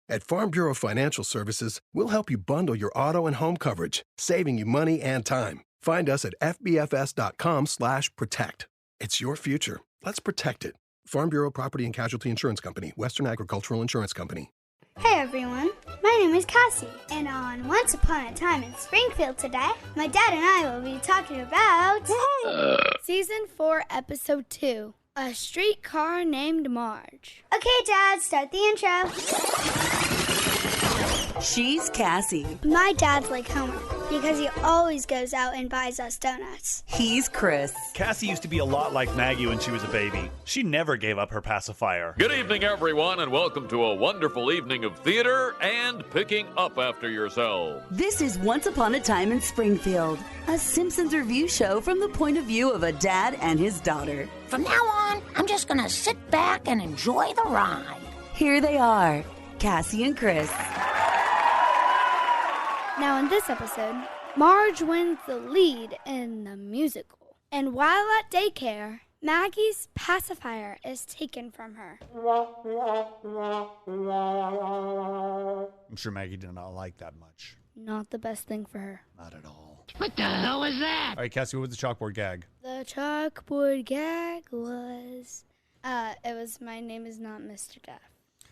At Farm Bureau Financial Services, we'll help you bundle your auto and home coverage, saving you money and time. Find us at fbfs.com/protect. It's your future. Let's protect it. Farm Bureau Property and Casualty Insurance Company, Western Agricultural Insurance Company. Hey everyone, my name is Cassie, and on Once Upon a Time in Springfield today, my dad and I will be talking about Season 4, Episode 2, A Streetcar Named Marge. Okay, Dad, start the intro. She's Cassie. My dad's like Homer, because he always goes out and buys us donuts. He's Chris. Cassie used to be a lot like Maggie when she was a baby. She never gave up her pacifier. Good evening, everyone, and welcome to a wonderful evening of theater and picking up after yourselves. This is Once Upon a Time in Springfield, a Simpsons review show from the point of view of a dad and his daughter. From now on, I'm just going to sit back and enjoy the ride. Here they are, Cassie and Chris. Now in this episode, Marge wins the lead in the musical. And while at daycare, Maggie's pacifier is taken from her. I'm sure Maggie did not like that much. Not the best thing for her. Not at all. What the hell was that? All right, Cassie, what was the chalkboard gag? The chalkboard gag was, it was My Name Is Not Mr. Death.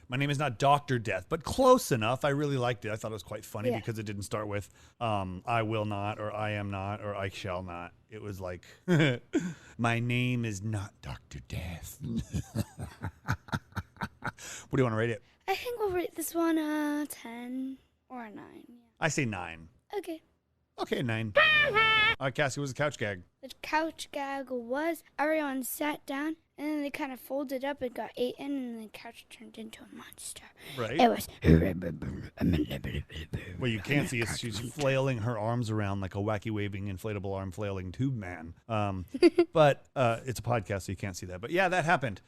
My name is not Dr. Death, but close enough. I really liked it. I thought it was quite funny because it didn't start with I will not or I am not or I shall not. It was like, my name is not Dr. Death. What do you want to rate it? I think we'll rate this one a 10 or a 9. Yeah. I say 9. Okay. Okay, 9. Cassie, what was the couch gag? The couch gag was everyone sat down and then they kind of folded up and got eaten and the couch turned into a monster. Right. It was. What you can't see is she's flailing her arms around like a wacky waving inflatable arm flailing tube man. But it's a podcast, so you can't see that. But yeah, that happened.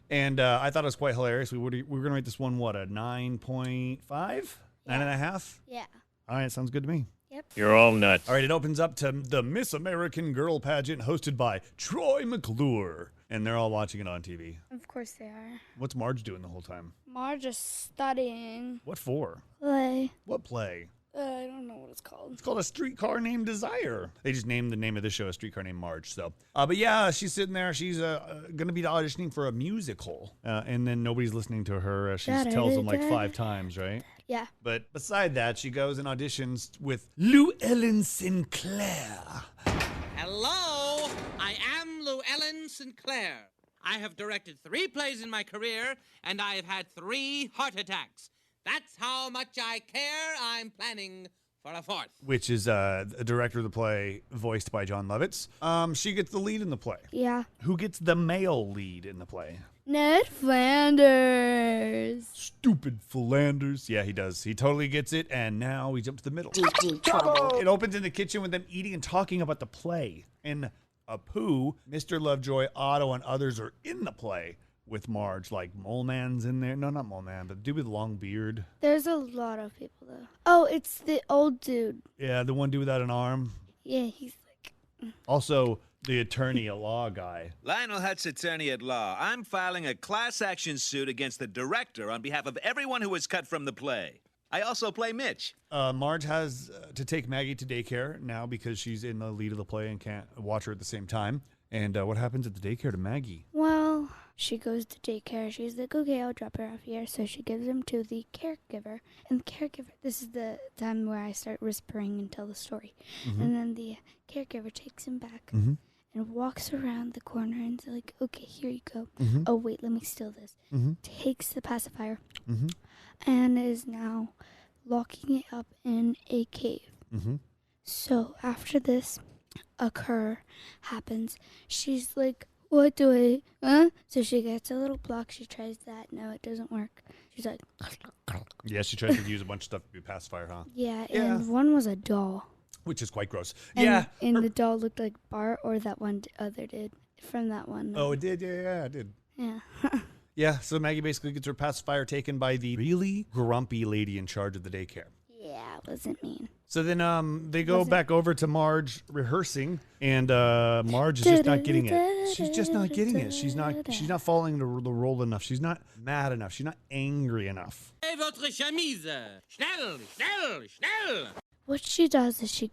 And I thought it was quite hilarious. We were going to rate this one, what, a 9.5? 9.5? Yeah. All right, sounds good to me. Yep. You're all nuts. All right, it opens up to the Miss American Girl pageant hosted by Troy McClure. And they're all watching it on TV. Of course they are. What's Marge doing the whole time? Marge is studying. What for? Play. What play? I don't know what it's called. It's called A Streetcar Named Desire. They just named the name of the show A Streetcar Named Marge. So, but yeah, she's sitting there. She's going to be auditioning for a musical. And then nobody's listening to her. She tells them like 5 times, right? Yeah. But beside that, she goes and auditions with Lou Ellen Sinclair. Hello, I am Lou Ellen Sinclair. I have directed 3 plays in my career, and I have had 3 heart attacks. That's how much I care. I'm planning for a 4th. Which is a director of the play voiced by John Lovitz. She gets the lead in the play. Yeah. Who gets the male lead in the play? Ned Flanders. Stupid Flanders. Yeah, he does. He totally gets it, and now we jump to the middle. It opens in the kitchen with them eating and talking about the play. And Apu, Mr. Lovejoy, Otto, and others are in the play with Marge. Like Mole Man's in there. No, not Mole Man, but the dude with the long beard. There's a lot of people, though. Oh, it's the old dude. Yeah, the one dude without an arm. Yeah, he's like... Also, the attorney-at-law guy. Lionel Hutz, attorney at law. I'm filing a class action suit against the director on behalf of everyone who was cut from the play. I also play Mitch. Marge has to take Maggie to daycare now because she's in the lead of the play and can't watch her at the same time. And what happens at the daycare to Maggie? Well, she goes to daycare. She's like, okay, I'll drop her off here. So she gives him to the caregiver. And the caregiver, this is the time where I start whispering and tell the story. Mm-hmm. And then the caregiver takes him back and walks around the corner and is like, okay, here you go. Mm-hmm. Oh, wait, let me steal this. Mm-hmm. Takes the pacifier and is now locking it up in a cave. Mm-hmm. So after this happens, she's like, what do I, So she gets a little block. She tries that. No, it doesn't work. She's like, yeah, she tries to use a bunch of stuff to be a pacifier, huh? Yeah, and one was a doll. Which is quite gross. And the doll looked like Bart, or that one other did from that one. Oh, it did? Yeah, it did. Yeah. Yeah, so Maggie basically gets her pacifier taken by the really grumpy lady in charge of the daycare. Yeah. that wasn't mean. So then they go back over to Marge rehearsing, and Marge is just not getting it. She's just not getting it. She's not following the role enough. She's not mad enough. She's not angry enough. Votre chemise. Schnell, schnell, schnell. What she does is she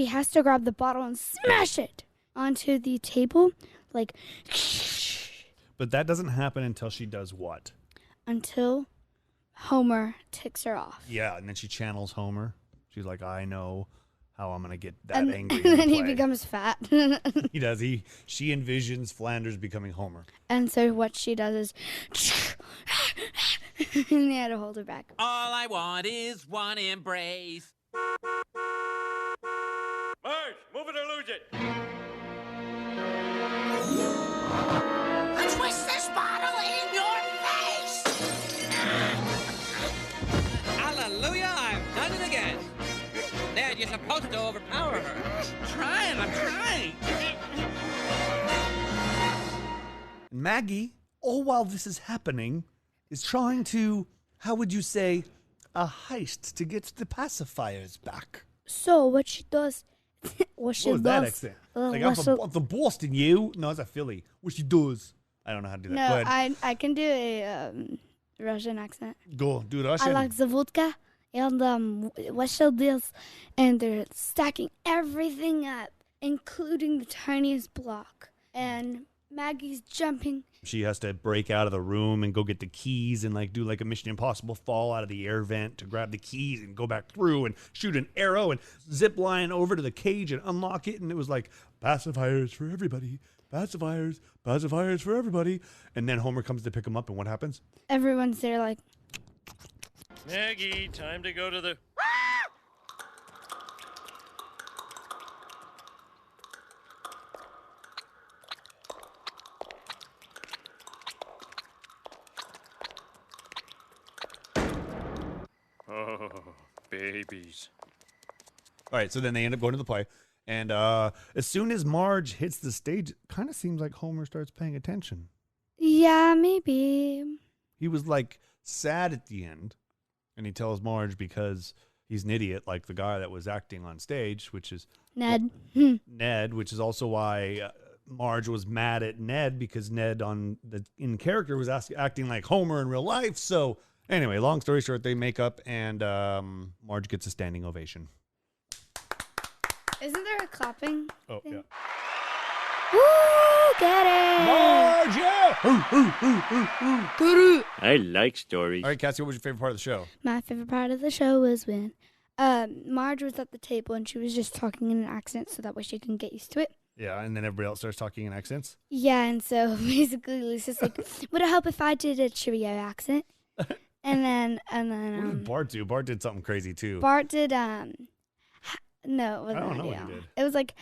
has to grab the bottle and smash it onto the table, like. But that doesn't happen until she does what? Until Homer ticks her off. Yeah, and then she channels Homer. She's like, I know how I'm going to get that and, angry. And then he becomes fat. He does. She envisions Flanders becoming Homer. And so what she does is... and they had to hold her back. All I want is one embrace. Marge, move it or lose it. Twist this bottle in your face! Hallelujah, I've done it again. Dad, you're supposed to overpower her. I'm trying. Maggie, all while this is happening, is trying to, how would you say, a heist to get the pacifiers back. So what she does... What was that accent? Like, I'm from Boston, you? No, it's a Philly. What she does? I don't know how to do that. No, Go ahead. I can do a Russian accent. Go, do Russian. I like the vodka and what she does, and they're stacking everything up, including the tiniest block. And Maggie's jumping. She has to break out of the room and go get the keys and like do like a Mission Impossible fall out of the air vent to grab the keys and go back through and shoot an arrow and zip line over to the cage and unlock it. And it was like pacifiers for everybody. Pacifiers for everybody. And then Homer comes to pick him up, and what happens? Everyone's there like, Maggie, time to go to the... Oh, babies. All right, so then they end up going to the play. And as soon as Marge hits the stage, it kind of seems like Homer starts paying attention. yeah, maybe. He was like sad at the end. And he tells Marge because he's an idiot, like the guy that was acting on stage, which is Ned. Ned, which is also why Marge was mad at Ned, because Ned in character was acting like Homer in real life. So anyway, long story short, they make up, and Marge gets a standing ovation. Isn't there a clapping Oh, thing? yeah. Woo, get it! Marge, yeah! Get it! I like stories. All right, Cassie, what was your favorite part of the show? My favorite part of the show was when Marge was at the table and she was just talking in an accent so that way she can get used to it. Yeah, and then everybody else starts talking in accents. Yeah, and so basically Lisa's like, would it help if I did a Cheerio accent? And then What did Bart do? Bart did something crazy too. Bart did no, it wasn't. I don't know ideal. what he did. It was like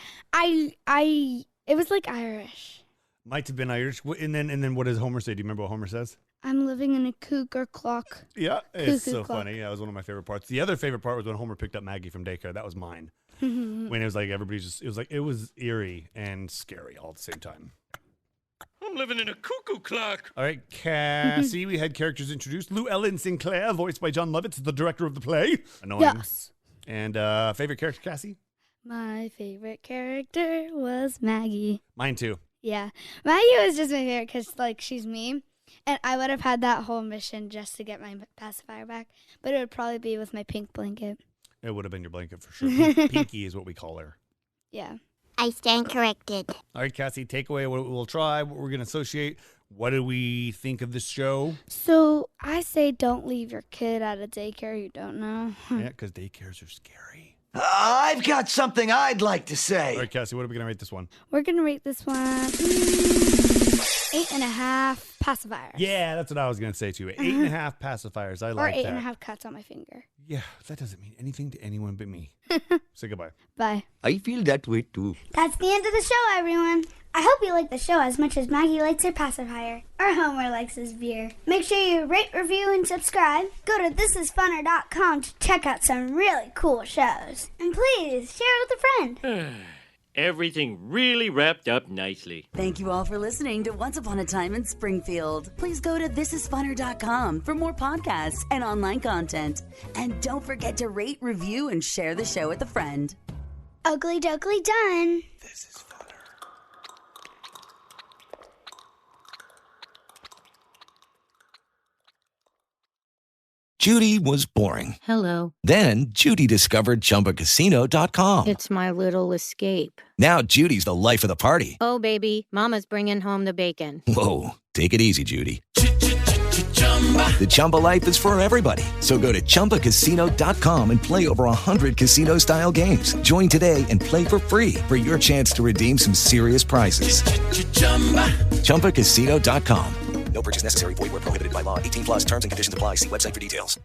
it was like Irish. Might have been Irish. And then what does Homer say? Do you remember what Homer says? I'm living in a cougar clock. Yeah, it's Cuckoo so clock. funny. Yeah, it was one of my favorite parts. The other favorite part was when Homer picked up Maggie from daycare. That was mine. When it was like everybody's just, it was eerie and scary all at the same time. I'm living in a cuckoo clock. All right, Cassie, we had characters introduced. Lou Ellen Sinclair, voiced by John Lovitz, the director of the play. Annoying. Yes. And favorite character, Cassie? My favorite character was Maggie. Mine too. Yeah. Maggie was just my favorite because, like, she's me. And I would have had that whole mission just to get my pacifier back. But it would probably be with my pink blanket. It would have been your blanket for sure. Pinky is what we call her. Yeah. I stand corrected. All right, Cassie, take away what we'll try, what we're going to associate. What do we think of this show? So I say don't leave your kid at a daycare you don't know. Yeah, because daycares are scary. I've got something I'd like to say. All right, Cassie, what are we going to rate this one? We're going to rate this one 8.5 pacifiers. Yeah, that's what I was going to say too. 8.5 pacifiers. I like that. Or 8.5 cuts on my finger. Yeah, that doesn't mean anything to anyone but me. Say goodbye. Bye. I feel that way too. That's the end of the show, everyone. I hope you like the show as much as Maggie likes her pacifier, or Homer likes his beer. Make sure you rate, review, and subscribe. Go to thisisfunner.com to check out some really cool shows. And please, share it with a friend. Everything really wrapped up nicely. Thank you all for listening to Once Upon a Time in Springfield. Please go to thisisfunner.com for more podcasts and online content. And don't forget to rate, review, and share the show with a friend. Ugly dougly done. This is funner. Judy was boring. Hello. Then Judy discovered ChumbaCasino.com. It's my little escape. Now Judy's the life of the party. Oh, baby, mama's bringing home the bacon. Whoa, take it easy, Judy. The Chumba life is for everybody. So go to ChumbaCasino.com and play over 100 casino-style games. Join today and play for free for your chance to redeem some serious prizes. ChumbaCasino.com. No purchase necessary. Void where prohibited by law. 18 plus terms and conditions apply. See website for details.